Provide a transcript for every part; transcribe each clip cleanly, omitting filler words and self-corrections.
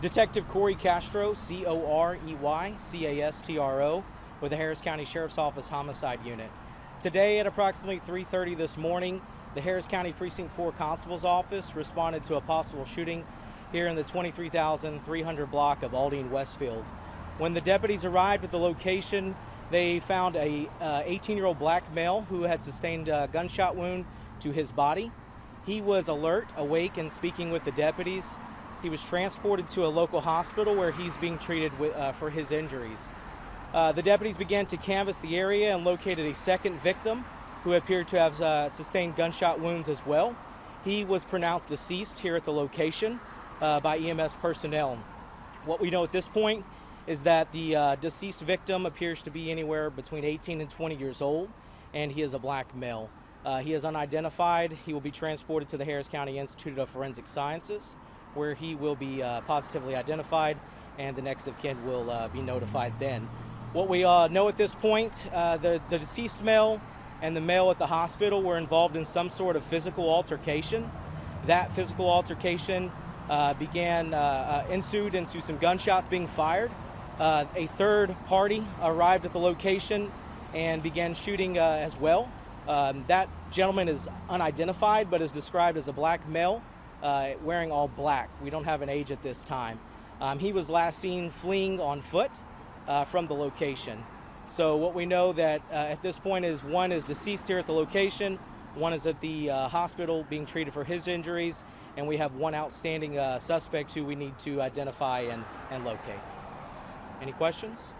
Detective Corey Castro, Corey Castro, with the Harris County Sheriff's Office Homicide Unit. Today at approximately 3:30 this morning, the Harris County Precinct 4 Constable's Office responded to a possible shooting here in the 23,300 block of Aldine Westfield. When the deputies arrived at the location, they found a 18-year-old black male who had sustained a gunshot wound to his body. He was alert, awake, and speaking with the deputies. He was transported to a local hospital where he's being treated for his injuries. The deputies began to canvass the area and located a second victim who appeared to have sustained gunshot wounds as well. He was pronounced deceased here at the location by EMS personnel. What we know at this point is that the deceased victim appears to be anywhere between 18 and 20 years old, and he is a black male. He is unidentified. He will be transported to the Harris County Institute of Forensic Sciences, where he will be positively identified, and the next of kin will be notified then. What we know at this point, the deceased male and the male at the hospital were involved in some sort of physical altercation. That physical altercation ensued into some gunshots being fired. A third party arrived at the location and began shooting as well. That gentleman is unidentified but is described as a black male wearing all black. We don't have an age at this time. He was last seen fleeing on foot from the location. So what we know that at this point is one is deceased here at the location, one is at the hospital being treated for his injuries, and we have one outstanding suspect who we need to identify and locate. Any questions?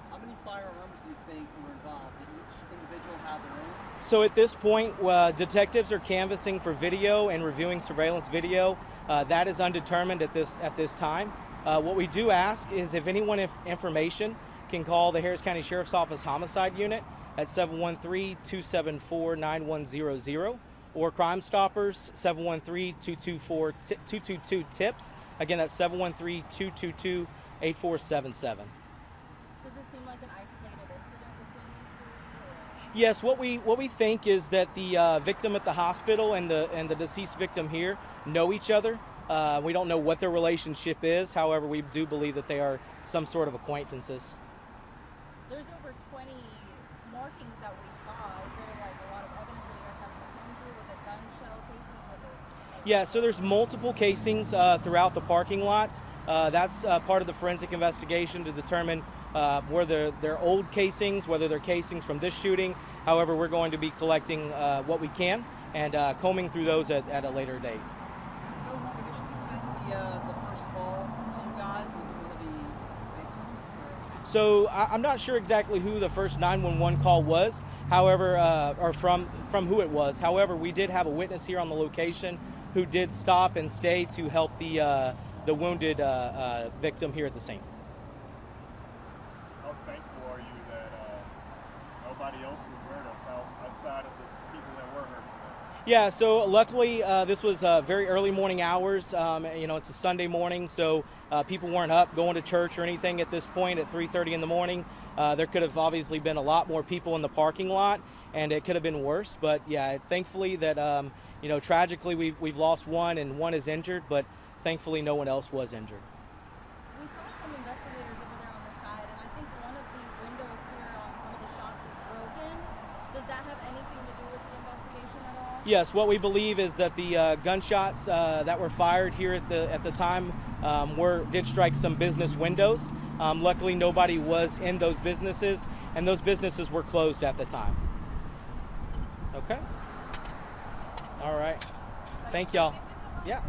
How many firearms do you think were involved? Did each individual have their own? So at this point, detectives are canvassing for video and reviewing surveillance video. That is undetermined at this time. What we do ask is if anyone information can call the Harris County Sheriff's Office Homicide Unit at 713-274-9100 or Crime Stoppers 713-222-TIPS. Again, that's 713-222-8477. Does this seem like an isolated incident between these three? Yes, what we think is that the victim at the hospital and the deceased victim here know each other. We don't know what their relationship is. However, we do believe that they are some sort of acquaintances. There's over 20 markings that we saw. Is there like a lot of evidence that you guys have some injury? Was it gun shell casing? Was it? Yeah, so there's multiple casings throughout the parking lot. That's part of the forensic investigation to determine whether they're old casings, whether they're casings from this shooting. However, we're going to be collecting what we can and combing through those at a later date. No one initially sent the first call to you guys. Was it one of the victims? So I'm not sure exactly who the first 911 call was, however, or from who it was. However, we did have a witness here on the location who did stop and stay to help the wounded victim here at the scene. How thankful are you that nobody else was hurt outside of the people that were hurt today? Yeah, so luckily this was very early morning hours. It's a Sunday morning, so people weren't up going to church or anything at this point at 3:30 in the morning. There could have obviously been a lot more people in the parking lot, and it could have been worse. But yeah, thankfully that tragically we've lost one and one is injured, but thankfully no one else was injured. We saw some investigators over there on the side, and I think one of the windows here on one of the shops is broken. Does that have anything to do with the investigation at all? Yes, what we believe is that the gunshots that were fired here at the time did strike some business windows. Luckily, nobody was in those businesses, and those businesses were closed at the time. Okay. All right. Thank y'all. Yeah.